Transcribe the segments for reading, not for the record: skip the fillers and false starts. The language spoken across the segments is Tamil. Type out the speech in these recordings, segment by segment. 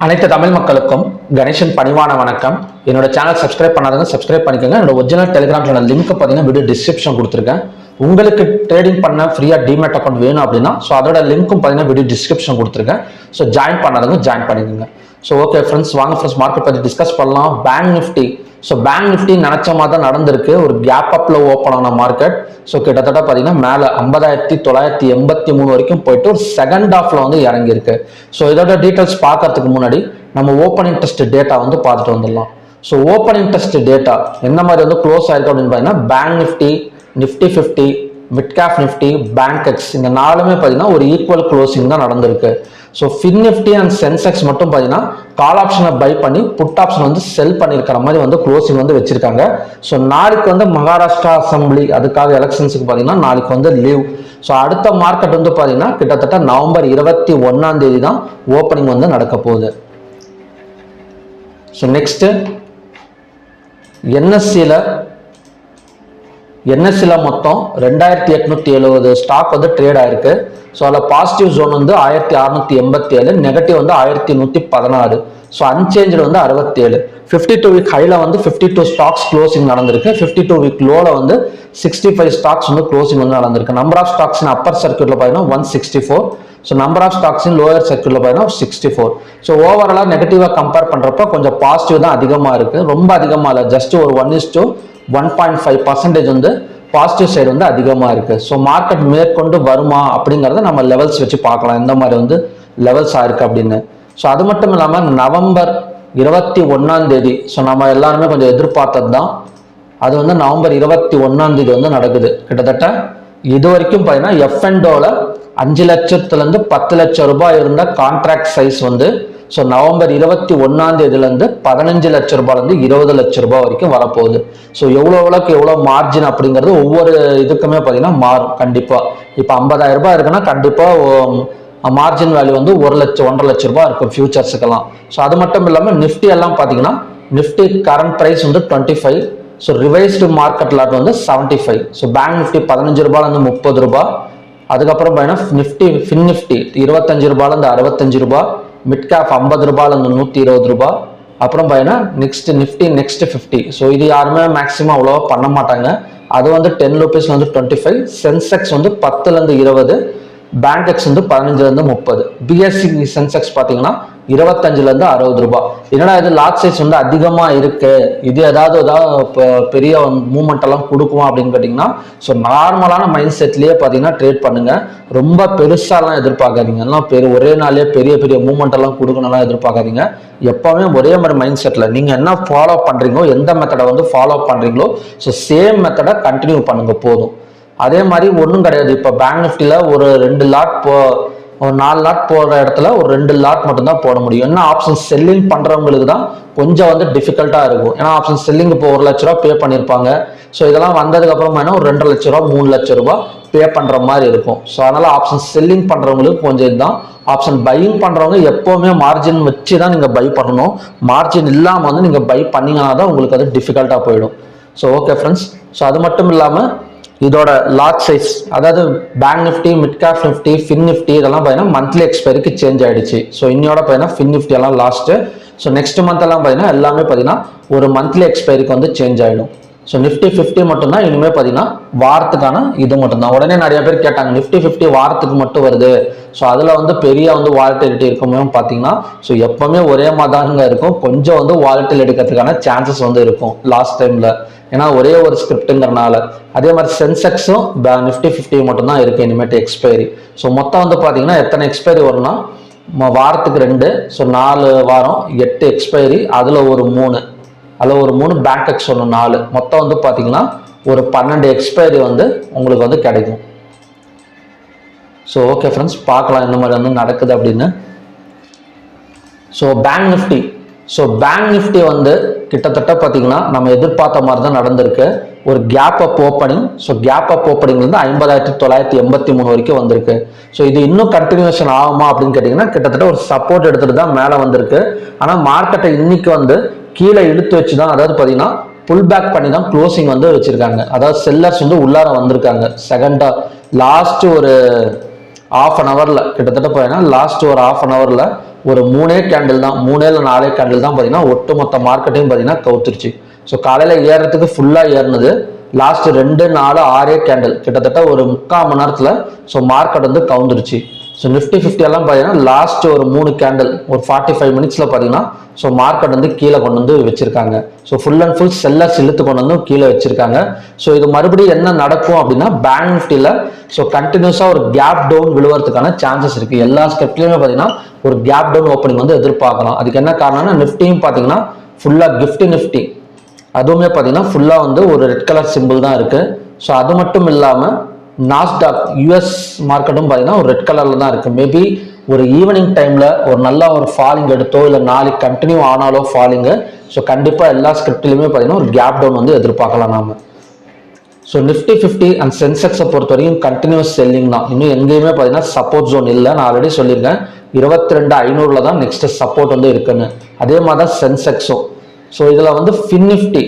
அனைத்து தமிழ் மக்களுக்கும் கணேசன் பணிவான வணக்கம். என்னோட சேனல் சப்ஸ்கிரைப் பண்ணாதவங்க சப்ஸ்கிரைப் பண்ணிக்கோங்க. என்னோட ஒரிஜினல் டெலிகிராம் சேனல் லிங்க் பார்த்தீங்கன்னா வீடியோ டிஸ்கிரிப்ஷன் கொடுத்துருக்கேன். உங்களுக்கு ட்ரேடிங் பண்ண ஃப்ரீயா டிமேட் அக்கௌண்ட் வேணும் அப்படின்னா அதோட லிங்க்கும் பார்த்தீங்கன்னா வீடியோ டிஸ்கிரிப்ஷன் கொடுத்துருக்கேன். ஜாயின் பண்ணாதவங்க ஜாயின் பண்ணிக்கோங்க. ஓகே ஃப்ரெண்ட்ஸ், வாங்க ஃப்ரெண்ட்ஸ் மார்க்கெட் பற்றி டிஸ்கஸ் பண்ணலாம். பேங்க் நிஃப்டி பேங்க் நிஃப்டி நினைச்ச மாதிரி தான் நடந்திருக்கு. ஒரு கேப் அப்ல ஓப்பன் ஆன மார்க்கெட். கிட்டத்தட்ட பார்த்தீங்கன்னா மேலே 50,983 வரைக்கும் போயிட்டு ஒரு செகண்ட் ஹாஃப்ல வந்து இறங்கியிருக்கு. இதோட டீட்டெயில்ஸ் பார்க்கறதுக்கு முன்னாடி நம்ம ஓப்பன் இன்ட்ரெஸ்ட் டேட்டா வந்து பார்த்துட்டு வந்துடலாம். ஓப்பன் இன்ட்ரெஸ்ட் டேட்டா என்ன மாதிரி வந்து க்ளோஸ் ஆயிருக்கு அப்படின்னு பார்த்தீங்கன்னா bank Nifty, Nifty 50, mid cap Nifty, bank X இந்த நாலுமே பார்த்தீங்கன்னா ஒரு ஈக்குவல் க்ளோசிங் தான் நடந்திருக்கு. ஃபின் நிஃப்டி அண்ட் சென்செக்ஸ் மட்டும் பார்த்தீங்கன்னா கால் ஆப்ஷனை பை பண்ணி புட் ஆப்ஷன் வந்து செல் பண்ணியிருக்கிற மாதிரி வந்து க்ளோசிங் வந்து வச்சிருக்காங்க. நாளைக்கு வந்து மகாராஷ்டிரா அசம்பிளி அதுக்காக எலெக்ஷன்ஸுக்கு பார்த்தீங்கன்னா நாளைக்கு வந்து லீவ். அடுத்த மார்க்கெட் வந்து பார்த்தீங்கன்னா கிட்டத்தட்ட நவம்பர் 21 தான் ஓப்பனிங் வந்து நடக்க போகுது. நெக்ஸ்ட் என்எஸ்சியில் மொத்தம் 2870 ஸ்டாக் வந்து ட்ரேட் ஆயிருக்கு. அதில் பாசிட்டிவ் ஜோன் வந்து 1687, நெகட்டிவ் வந்து 1116. அன்சேஞ்சு வந்து 67. 52 வீக் ஹைல வந்து 52 ஸ்டாக்ஸ் க்ளோசிங் நடந்திருக்கு. 52 வீக் லோல வந்து 65 ஸ்டாக்ஸ் வந்து க்ளோசிங் வந்து நடந்திருக்கு. Number of stocks in upper சர்க்கியூட்ல பார்த்தீங்கன்னா 164. Number of stocks in lower சர்க்கியூட்ல பார்த்தீங்கன்னா 64. ஓவராலாக நெகட்டிவாக கம்பேர் பண்ணுறப்ப கொஞ்சம் பாசிட்டிவ் தான் அதிகமாக இருக்கு. ரொம்ப அதிகமாக இல்லை, ஜஸ்ட் ஒரு 1:1.5% வந்து பாசிட்டிவ் சைடு வந்து அதிகமாக இருக்கு. மார்க்கெட் மேற்கொண்டு வருமா அப்படிங்கிறத நம்ம லெவல்ஸ் வச்சு பார்க்கலாம், எந்த மாதிரி வந்து லெவல்ஸ் ஆயிருக்கு அப்படின்னு. அது மட்டும் இல்லாமல் நவம்பர் 21 நம்ம எல்லாருமே கொஞ்சம் எதிர்பார்த்தது தான். அது வந்து நவம்பர் 21 வந்து நடக்குது. கிட்டத்தட்ட இது வரைக்கும் பார்த்தீங்கன்னா எஃப்என்டோல 5 லட்சத்துலேருந்து 10 லட்சம் ரூபாய் இருந்த கான்ட்ராக்ட் சைஸ் வந்து நவம்பர் 21 15 லட்சம் ரூபாயிலிருந்து 20 லட்சம் ரூபாய் வரைக்கும் வரப்போகுது. எவ்வளோக்கு எவ்வளோ மார்ஜின் அப்படிங்கிறது ஒவ்வொரு இதுக்குமே பார்த்தீங்கன்னா மாறும். கண்டிப்பாக இப்போ 50,000 ரூபாய் இருக்குன்னா கண்டிப்பாக மார்ஜின் வேல்யூ வந்து 1 லட்சம் 1.5 லட்சம் ரூபாய் இருக்கும் ஃபியூச்சர்ஸுக்கெல்லாம். அது மட்டும் இல்லாமல் நிஃப்டி எல்லாம் பார்த்தீங்கன்னா நிஃப்டி கரண்ட் ப்ரைஸ் வந்து 25. ரிவைஸ்டு மார்க்கெட் லாட் வந்து 75. பேங்க் நிஃப்டி 15 ரூபாயிலிருந்து 30 ரூபாய். அதுக்கப்புறம் பார்த்தீங்கன்னா நிஃப்டி ஃபின் நிஃப்டி 25 ரூபாயிலிருந்து 65 ரூபாய். மிட் கேப் 50 ரூபாயிலிருந்து 120 ரூபாய். அப்புறம் பார்த்தீங்கன்னா நெக்ஸ்ட் 50. இது யாருமே மேக்ஸிமம் அவ்வளோவா பண்ண மாட்டாங்க. அது வந்து 10 ரூபீஸ்ல வந்து 25. சென்செக்ஸ் வந்து 10லேருந்து 20. பேங்க் எக்ஸ் வந்து 15லேருந்து 30. பிஎஸ்சி சென்செக்ஸ் பார்த்தீங்கன்னா 25லேருந்து 60 ரூபாய். என்னடா இது லாட் சைஸ் வந்து அதிகமாக இருக்கு, இது ஏதாவது பெரிய மூவ்மெண்ட் எல்லாம் கொடுக்குமா அப்படின்னு கேட்டிங்கன்னா நார்மலான மைண்ட் செட்லேயே பார்த்தீங்கன்னா ட்ரேட் பண்ணுங்க. ரொம்ப பெருசாலாம் எதிர்பார்க்காதீங்க. எல்லாம் ஒரே நாளே பெரிய பெரிய மூவ்மெண்ட் எல்லாம் கொடுக்கணும்லாம் எதிர்பார்க்காதீங்க. எப்பவுமே ஒரே மாதிரி மைண்ட் செட்டில் நீங்கள் என்ன ஃபாலோ பண்ணுறீங்களோ, எந்த மெத்தடை வந்து ஃபாலோ பண்ணுறீங்களோ சேம் மெத்தடை கண்டினியூ பண்ணுங்க போதும். அதே மாதிரி ஒன்றும் கிடையாது. இப்போ பேங்க் நிஃப்டியில் ஒரு 2 லாட் ஒரு 4 லாட் போடுற இடத்துல ஒரு 2 லாட் மட்டும்தான் போட முடியும். என்ன ஆப்ஷன் செல்லிங் பண்ணுறவங்களுக்கு தான் கொஞ்சம் வந்து டிஃபிகல்ட்டாக இருக்கும். ஏன்னா ஆப்ஷன் செல்லிங் இப்போ 1 லட்ச ரூபா பே பண்ணியிருப்பாங்க. இதெல்லாம் வந்ததுக்கப்புறம் வேணா ஒரு 2 லட்ச ரூபா 3 லட்ச ரூபா பே பண்ணுற மாதிரி இருக்கும். அதனால ஆப்ஷன் செல்லிங் பண்ணுறவங்களுக்கு கொஞ்சம் இதுதான். ஆப்ஷன் பையிங் பண்ணுறவங்க எப்போவுமே மார்ஜின் வச்சு தான் நீங்கள் பை பண்ணணும். மார்ஜின் இல்லாமல் வந்து நீங்கள் பை பண்ணிங்கன்னா தான் உங்களுக்கு அது டிஃபிகல்ட்டாக போயிடும். ஓகே ஃப்ரெண்ட்ஸ், அது மட்டும் இல்லாமல் இதோட லாட் சைஸ், அதாவது bank Nifty, mid cap Nifty, fin Nifty இதெல்லாம் பார்த்தீங்கன்னா மந்த்லி எக்ஸ்பைரிக்கு சேஞ்ச் ஆயிடுச்சு. இன்னையோட பார்த்தீங்கன்னா ஃபின் நிஃப்டி எல்லாம் லாஸ்ட். நெக்ஸ்ட் மந்த் எல்லாம் பார்த்தீங்கன்னா எல்லாமே பார்த்தீங்கன்னா ஒரு மந்த்லி எக்ஸ்பைரிக்கு வந்து சேஞ்ச் ஆயிடும். நிஃப்டி 50 மட்டும்தான் இனிமேல் பார்த்தீங்கன்னா வாரத்துக்கான இது மட்டும்தான். உடனே நிறைய பேர் கேட்டாங்க நிஃப்டி 50 வாரத்துக்கு மட்டும் வருது, அதில் வந்து பெரிய வந்து வாலட்டிலிட்டி இருக்குமே பார்த்தீங்கன்னா எப்பவுமே ஒரே மாதிரி இருக்கும். கொஞ்சம் வந்து வாலட்டில் எடுக்கிறதுக்கான சான்சஸ் வந்து இருக்கும் லாஸ்ட் டைமில், ஏன்னா ஒரே ஒரு ஸ்கிரிப்டுங்கிறனால. அதே மாதிரி சென்செக்ஸும் நிஃப்டி 50 மட்டும்தான் இருக்கு இனிமேட்டு எக்ஸ்பைரி. மொத்தம் வந்து பார்த்தீங்கன்னா எத்தனை எக்ஸ்பைரி வரும்னா வாரத்துக்கு 2, 4 வாரம் 8 எக்ஸ்பைரி. அதில் ஒரு 3 பேங்க் எக்ஸ் 4, மொத்தம் வந்து பார்த்தீங்கன்னா ஒரு 12 எக்ஸ்பைரி வந்து உங்களுக்கு வந்து கிடைக்கும். ஓகே ஃப்ரெண்ட்ஸ், பார்க்கலாம் இந்த மாதிரி வந்து நடக்குது அப்படின்னு. பேங்க் நிஃப்டி பேங்க் நிஃப்டி வந்து கிட்டத்தட்ட பார்த்தீங்கன்னா நம்ம எதிர்பார்த்த மாதிரி தான் நடந்திருக்கு. ஒரு gap up opening. Gap up opening வந்து 50,983 வரைக்கும் வந்திருக்கு. இது இன்னும் கண்டினியூஷன் ஆகுமா அப்படின்னு கேட்டிங்கன்னா கிட்டத்தட்ட ஒரு சப்போர்ட் எடுத்துட்டு தான் மேலே வந்திருக்கு. ஆனால் மார்க்கெட்டை இன்னைக்கு வந்து கீழே இழுத்து வச்சு தான், அதாவது பார்த்தீங்கன்னா புல் பேக் பண்ணி தான் க்ளோசிங் வந்து வச்சிருக்காங்க. அதாவது செல்லர்ஸ் வந்து உள்ளார வந்திருக்காங்க. செகண்டா லாஸ்ட் ஒரு ஆஃப் அன் ஹவரில் கிட்டத்தட்ட பார்த்தீங்கன்னா லாஸ்ட் ஒரு ஆஃப் அன் ஹவரில் ஒரு 3 கேண்டில் தான், 3 இல்ல 4 கேண்டில் தான் பார்த்தீங்கன்னா ஒட்டுமொத்த மார்க்கெட்டையும் பார்த்தீங்கன்னா கவுத்துருச்சு. ஸோ காலையில் ஏறதுக்கு ஃபுல்லாக ஏறினது லாஸ்ட் 2, 4, 6 கேண்டில் கிட்டத்தட்ட ஒரு 3/4 மணி நேரத்தில் ஸோ மார்க்கெட் வந்து கவுந்துருச்சு. ஸோ நிஃப்டி 50 எல்லாம் பார்த்தீங்கன்னா லாஸ்ட் ஒரு 3 கேண்டில் ஒரு 45 மினிட்ஸில் பார்த்தீங்கன்னா ஸோ மார்க்கெட் வந்து கீழே கொண்டு வந்து வச்சிருக்காங்க. So full and full sellers இழுத்து கொண்டு வந்து கீழே வச்சிருக்காங்க. ஸோ இது மறுபடியும் என்ன நடக்கும் அப்படின்னா பேங்க் நிஃப்டியில் ஸோ கண்டினியூஸாக ஒரு கேப் டவுன் விழுவதுக்கான சான்சஸ் இருக்கு. எல்லா ஸ்டெப்லையுமே பார்த்தீங்கன்னா ஒரு கேப் டவுன் ஓப்பனிங் வந்து எதிர்பார்க்கலாம். அதுக்கு என்ன காரணம்னா நிஃப்டியும் பார்த்தீங்கன்னா ஃபுல்லாக கிஃப்ட் நிஃப்டி அதுவுமே பார்த்தீங்கன்னா ஃபுல்லாக வந்து ஒரு ரெட் கலர் சிம்பிள் தான் இருக்கு. ஸோ அது மட்டும் இல்லாமல் நாஸ்டாக் யூஎஸ் மார்க்கெட்டும் பார்த்தீங்கன்னா ஒரு ரெட் கலர்ல தான் இருக்கு. மேபி ஒரு ஈவினிங் டைம்ல ஒரு நல்ல ஒரு ஃபாலிங் எடுத்தோ இல்லை நாளைக்கு கண்டினியூ ஆனாலோ ஃபாலிங்கு ஸோ கண்டிப்பாக எல்லா ஸ்கிரிப்ட்லையுமே பார்த்தீங்கன்னா ஒரு கேப் டவுன் வந்து எதிர்பார்க்கலாம் நாம. ஸோ நிஃப்டி 50 அண்ட் சென்செக்ஸை பொறுத்த வரைக்கும் கண்டினியூஸ் செல்லிங் தான். இன்னும் எங்கேயுமே பார்த்தீங்கன்னா சப்போர்ட் ஜோன் இல்லை. நான் ஆல்ரெடி சொல்லியிருக்கேன் 22,500 தான் நெக்ஸ்ட் சப்போர்ட் வந்து இருக்குன்னு. அதே மாதிரி தான் சென்செக்ஸும். ஸோ இதில் வந்து fin Nifty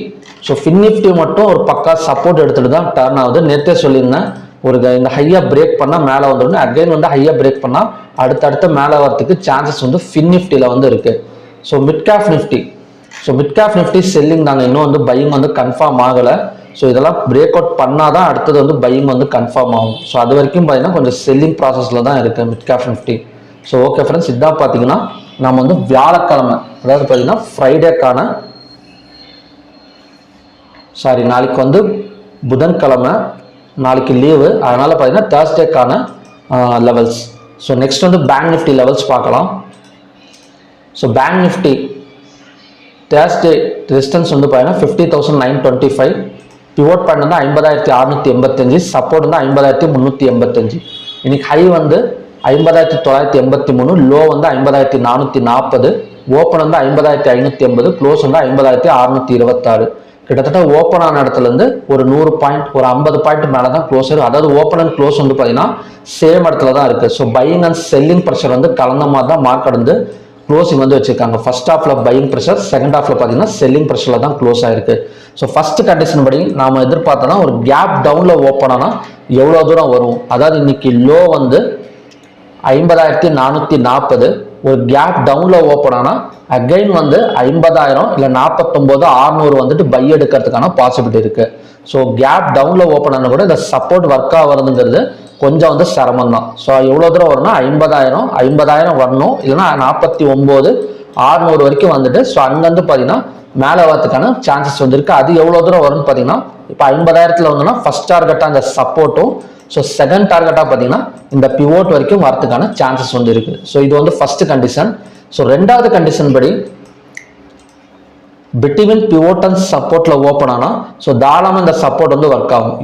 so fin Nifty மட்டும் ஒரு பக்கா சப்போர்ட் எடுத்துட்டு தான் டர்ன் ஆகுது. நேற்றே சொல்லியிருந்தேன் ஒரு இந்த ஹையா பிரேக் பண்ணால் மேலே வந்துடும், அகைன் வந்து ஹையா பிரேக் பண்ணால் அடுத்தடுத்து மேலே வரதுக்கு சான்சஸ் வந்து ஃபின் நிஃப்டியில் வந்து இருக்கு. So mid cap Nifty selling தாங்க, இன்னும் வந்து பையிங் வந்து கன்ஃபார்ம் ஆகலை. ஸோ இதெல்லாம் பிரேக் அவுட் பண்ணாதான் அடுத்தது வந்து பையிங் வந்து கன்ஃபார்ம் ஆகும். ஸோ அது வரைக்கும் பார்த்தீங்கன்னா கொஞ்சம் செல்லிங் ப்ராசஸில் தான் இருக்கு mid cap Nifty. So okay friends, இதான் பார்த்தீங்கன்னா நம்ம வந்து வியாழக்கிழமை அதாவது பார்த்தீங்கன்னா ஃப்ரைடேக்கான நாளைக்கு வந்து புதன்கிழமை, நாளைக்கு லீவு, அதனால பார்த்தீங்கன்னா தேர்ஸ்டேக்கான லெவல்ஸ். ஸோ நெக்ஸ்ட் வந்து பேங்க் நிஃப்டி லெவல்ஸ் பார்க்கலாம். So bank Nifty Thursday resistance வந்து பார்த்தீங்கன்னா 50,925, பிவோட் பாயிண்ட் வந்து 50,685, சப்போர்ட் வந்து 50,385. இன்னைக்கு ஹை வந்து 50,983, லோ வந்து 50,440, ஓப்பன் வந்து 50,580, க்ளோஸ் வந்து 50,626. கிட்டத்தட்ட ஓப்பன் ஆன இடத்துல இருந்து ஒரு 100 பாயிண்ட் ஒரு 50 பாயிண்ட் மேலே தான் க்ளோஸ் ஆகும். அதாவது ஓப்பன் அண்ட் க்ளோஸ் வந்து பார்த்தீங்கன்னா சேம் இடத்துல தான் இருக்கு. So buying and selling pressure வந்து கலந்த மாதிரி தான் மார்க்கெட் வந்து க்ளோசிங் வந்து வச்சிருக்காங்க. ஃபர்ஸ்ட் ஹாஃப்ல பையிங் ப்ரெஷர், செகண்ட் ஹாஃப்ல பார்த்தீங்கன்னா செல்லிங் ப்ரெஷர்ல தான் க்ளோஸ் ஆயிருக்கு. ஸோ ஃபர்ஸ்ட் கண்டிஷன் படி நாம எதிர்பார்த்தோம்னா ஒரு கேப் டவுன்ல ஓப்பன் ஆனால் எவ்வளோ தூரம் வரும், அதாவது இன்னைக்கு லோ வந்து 50,440, ஒரு கேப் டவுன்ல ஓப்பன் ஆனா அகைன் வந்து 50,000 இல்ல 49,600 வந்துட்டு பை எடுக்கிறதுக்கான பாசிபிலிட்டி இருக்கு. ஸோ கேப் டவுன்ல ஓப்பன் ஆனா கூட இந்த சப்போர்ட் ஒர்க் ஆகுறதுங்கிறது கொஞ்சம் வந்து சிரமம் தான். ஸோ எவ்வளவு தூரம் வரும்னா 50,000 வரணும், இல்லைன்னா 49,600 வரைக்கும் வந்துட்டு ஸோ அங்கிருந்து பார்த்தீங்கன்னா மேலே வரதுக்கான சான்சஸ் வந்து இருக்கு. அது எவ்வளவு தூரம் வரும்னு பார்த்தீங்கன்னா இப்போ 50,000 வந்தோம்னா ஃபர்ஸ்ட் டார்கெட்டா அந்த சப்போர்ட்டும், ஸோ செகண்ட் டார்கெட்டா பார்த்தீங்கன்னா இந்த பிவோட் வரைக்கும் வரதுக்கான சான்சஸ் வந்து இருக்கு. ஸோ இது வந்து ஃபர்ஸ்ட் கண்டிஷன். ஸோ ரெண்டாவது கண்டிஷன் படி பிட்வீன் பிவோட் அண்ட் சப்போர்ட்ல ஓப்பன் ஆனா ஸோ தாராளமாக இந்த சப்போர்ட் வந்து ஒர்க் ஆகும்.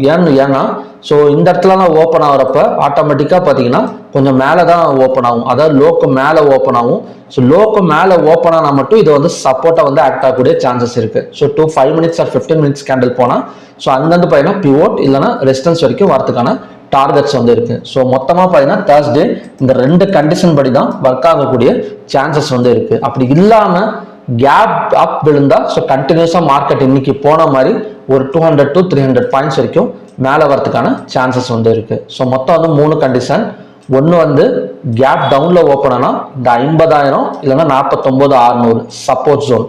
ஏன்னா ஸோ இந்த இடத்துலலாம் ஓப்பன் ஆகிறப்ப ஆட்டோமேட்டிக்காக பார்த்தீங்கன்னா கொஞ்சம் மேலே தான் ஓப்பன் ஆகும், அதாவது லோக்கு மேலே ஓப்பன் ஆகும். ஸோ லோக்கு மேலே ஓப்பன் ஆனால் மட்டும் இது வந்து சப்போர்ட்டை வந்து ஆக்ட் ஆகக்கூடிய சான்சஸ் இருக்கு. So 5 minutes R 15 minutes candle போனால் ஸோ அங்கேருந்து பார்த்தீங்கன்னா பிவோட் இல்லைன்னா ரெசிஸ்டன்ஸ் வரைக்கும் வரதுக்கான டார்கெட்ஸ் வந்து இருக்கு. ஸோ மொத்தமாக பார்த்தீங்கன்னா தேர்ஸ்டே இந்த ரெண்டு கண்டிஷன் படி தான் ஒர்க் ஆகக்கூடிய சான்சஸ் வந்து இருக்கு. அப்படி இல்லாமல் கேப் அப் விழுந்தா ஸோ கண்டினியூஸாக மார்க்கெட் இன்னைக்கு போன மாதிரி ஒரு 200 to 300 பாயிண்ட்ஸ் வரைக்கும் மேலே வரதுக்கான சான்சஸ் வந்து இருக்கு. ஸோ மொத்தம் வந்து 3 கண்டிஷன். ஒன்று வந்து கேப் டவுன்ல ஓப்பன் ஆனால் இந்த 50,000 இல்லைன்னா 49,600 சப்போர்ட் ஜோன்.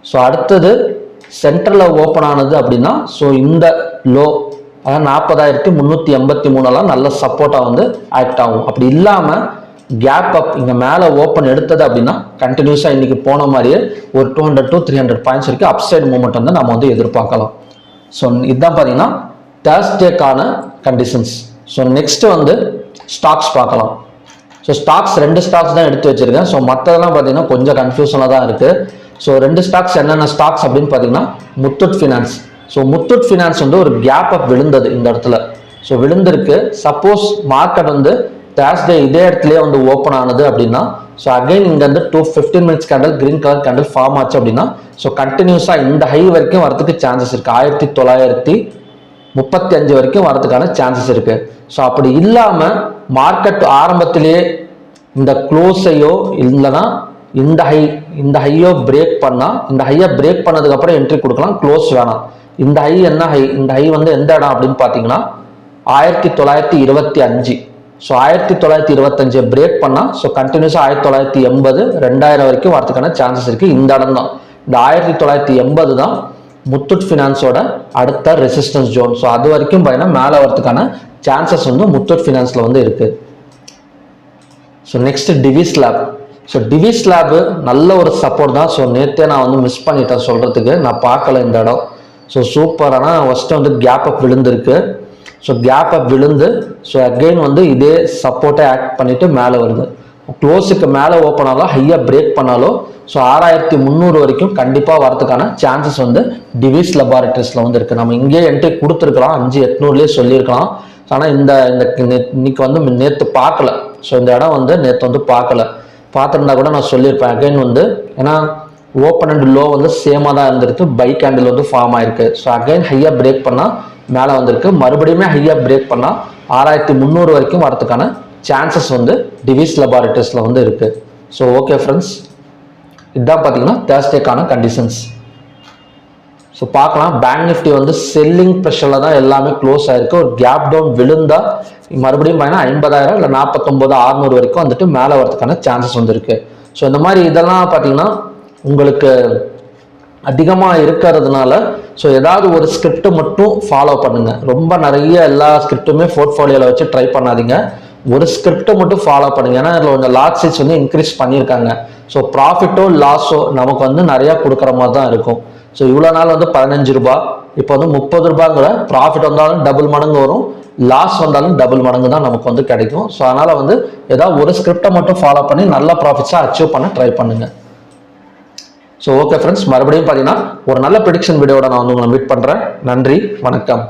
ஸோ அடுத்தது சென்டர்ல ஓப்பன் ஆனது அப்படின்னா ஸோ இந்த லோ அதாவது 40,383 நல்ல சப்போர்ட்டா வந்து ஆக்ட் ஆகும். அப்படி இல்லாம கேப் அப் இங்க மேல ஓப்பன் எடுத்தது அப்படின்னா கண்டினியூஸா இன்னைக்கு போன மாதிரியே ஒரு 200 to 300 பாயிண்ட்ஸ் வரைக்கும் அப்சைட் மூவ்மெண்ட் வந்து நம்ம வந்து எதிர்பார்க்கலாம். ஸோ இதுதான் பார்த்தீங்கன்னா தேர்ஸ்டேக்கான கண்டிஷன்ஸ். ஸோ நெக்ஸ்ட் வந்து ஸ்டாக்ஸ் பார்க்கலாம். ஸோ ஸ்டாக்ஸ் 2 ஸ்டாக்ஸ் தான் எடுத்து வச்சிருக்கேன். ஸோ மற்றதெல்லாம் பார்த்தீங்கன்னா கொஞ்சம் கன்ஃபியூஷனாக தான் இருக்கு. ஸோ 2 ஸ்டாக்ஸ் என்னென்ன ஸ்டாக்ஸ் அப்படின்னு பார்த்தீங்கன்னா Muthoot finance. So Muthoot finance வந்து ஒரு கேப் அப் விழுந்தது இந்த இடத்துல. ஸோ விழுந்திருக்கு. சப்போஸ் மார்க்கெட் வந்து தேர்ஸ்டே இதே இடத்துலயே வந்து ஓப்பன் ஆனது அப்படின்னா ஸோ அகைன் இங்க வந்து 15 minutes candle green colour candle form ஆச்சு அப்படின்னா ஸோ கண்டினியூஸா இந்த ஹை வரைக்கும் வரதுக்கு சான்சஸ் இருக்கு. 1935 வரைக்கும் வரதுக்கான சான்சஸ் இருக்கு. ஸோ அப்படி இல்லாம மார்க்கெட் ஆரம்பத்திலேயே இந்த க்ளோஸையோ இல்லைன்னா இந்த ஹையோ பிரேக் பண்ணா இந்த ஹையை பிரேக் பண்ணதுக்கு அப்புறம் என்ட்ரி கொடுக்கலாம், க்ளோஸ் வேணாம். இந்த ஹை என்ன ஹை, இந்த ஹை வந்து எந்த இடம் அப்படின்னு பாத்தீங்கன்னா 1925. ஸோ 1925 பிரேக் பண்ணால் ஸோ கண்டினியூஸாக 1980 2000 வரைக்கும் வரதுக்கான சான்சஸ் இருக்குது. இந்த இடம் தான், இந்த 1980 தான் முத்தூட் ஃபினான்ஸோட அடுத்த ரெசிஸ்டன்ஸ் ஜோன். ஸோ அது வரைக்கும் பார்த்தீங்கன்னா மேலே வரதுக்கான சான்சஸ் வந்து முத்தூட் ஃபினான்ஸில் வந்து இருக்குது. So next TVS lab. So TVS lab நல்ல ஒரு சப்போர்ட் தான். ஸோ நேற்றே நான் வந்து மிஸ் பண்ணிட்டேன் சொல்கிறதுக்கு, நான் பார்க்கல இந்த இடம். ஸோ சூப்பரான ஃபஸ்ட்டு வந்து கேப் அப் விழுந்திருக்கு. ஸோ கேப் அப் விழுந்து ஸோ அகெயின் வந்து இதே சப்போர்ட்டை ஆக்ட் பண்ணிட்டு மேலே வருது. க்ளோஸுக்கு மேலே ஓப்பன் ஆகலாம், ஹையாக பிரேக் பண்ணாலும் ஸோ 6300 வரைக்கும் கண்டிப்பாக வரதுக்கான சான்சஸ் வந்து டிவிஸ் லெபார்டரிஸில் வந்து இருக்குது. நம்ம இங்கேயே என்ட்ரி கொடுத்துருக்கலாம், 5800 சொல்லியிருக்கலாம். ஆனால் இந்த இன்னைக்கு வந்து நேற்று பார்க்கல. ஸோ இந்த இடம் வந்து நேற்று வந்து பார்த்துருந்தா கூட நான் சொல்லியிருப்பேன். அகைன் வந்து ஏன்னா ஓப்பன் அண்ட் லோ வந்து சேமாக தான் இருந்திருக்கு, பை கேண்டில் வந்து ஃபார்ம் ஆயிருக்கு. ஸோ அகைன் ஹையாக பிரேக் பண்ணால் மேலே வந்திருக்கு, மறுபடியுமே ஹையாக பிரேக் பண்ணால் 6300 வரைக்கும் வரதுக்கான சான்சஸ் வந்து டிவிஸ் லெபார்டரிஸில் வந்து இருக்குது. ஸோ ஓகே ஃப்ரெண்ட்ஸ், இதுதான் பார்த்தீங்கன்னா தேர்ஸ்டேக்கான கண்டிஷன்ஸ். ஸோ பார்க்கலாம், பேங்க் நிஃப்டி வந்து செல்லிங் ப்ரெஷரில் தான் எல்லாமே க்ளோஸ் ஆயிருக்கு. ஒரு கேப் டவுன் விழுந்தா மறுபடியும் பார்த்தீங்கன்னா 50000 இல்லை 49600 வரைக்கும் வந்துட்டு மேலே வரதுக்கான சான்சஸ் வந்து இருக்கு. ஸோ இந்த மாதிரி இதெல்லாம் பார்த்தீங்கன்னா உங்களுக்கு அதிகமாக இருக்கிறதுனால ஸோ ஏதாவது ஒரு ஸ்கிரிப்ட் மட்டும் ஃபாலோ பண்ணுங்க. ரொம்ப நிறைய எல்லா ஸ்கிரிப்டுமே போர்ட்ஃபோலியோவில் வச்சு ட்ரை பண்ணாதீங்க. ஒரு ஸ்கிரிப்டை மட்டும் ஃபாலோ பண்ணுங்க. ஏன்னா இதில் கொஞ்சம் லாட் சைஸ் வந்து இன்க்ரீஸ் பண்ணியிருக்காங்க. ஸோ ப்ராஃபிட்டோ லாஸோ நமக்கு வந்து நிறையா கொடுக்குற மாதிரி தான் இருக்கும். ஸோ இவ்வளோ நாள் வந்து 15 ரூபாய், இப்போ வந்து 30 ரூபாங்கிற ப்ராஃபிட் வந்தாலும் டபுள் மடங்கு வரும், லாஸ் வந்தாலும் டபுள் மடங்கு தான் நமக்கு வந்து கிடைக்கும். ஸோ அதனால் வந்து ஏதாவது ஒரு ஸ்கிரிப்டை மட்டும் ஃபாலோ பண்ணி நல்ல ப்ராஃபிட்ஸாக அச்சீவ் பண்ண ட்ரை பண்ணுங்க. ஸோ ஓகே ஃப்ரெண்ட்ஸ், மறுபடியும் பார்த்தீங்கன்னா ஒரு நல்ல ப்ரெடிக்ஷன் வீடியோட நான் வந்து உங்களை மீட் பண்ணுறேன். நன்றி, வணக்கம்.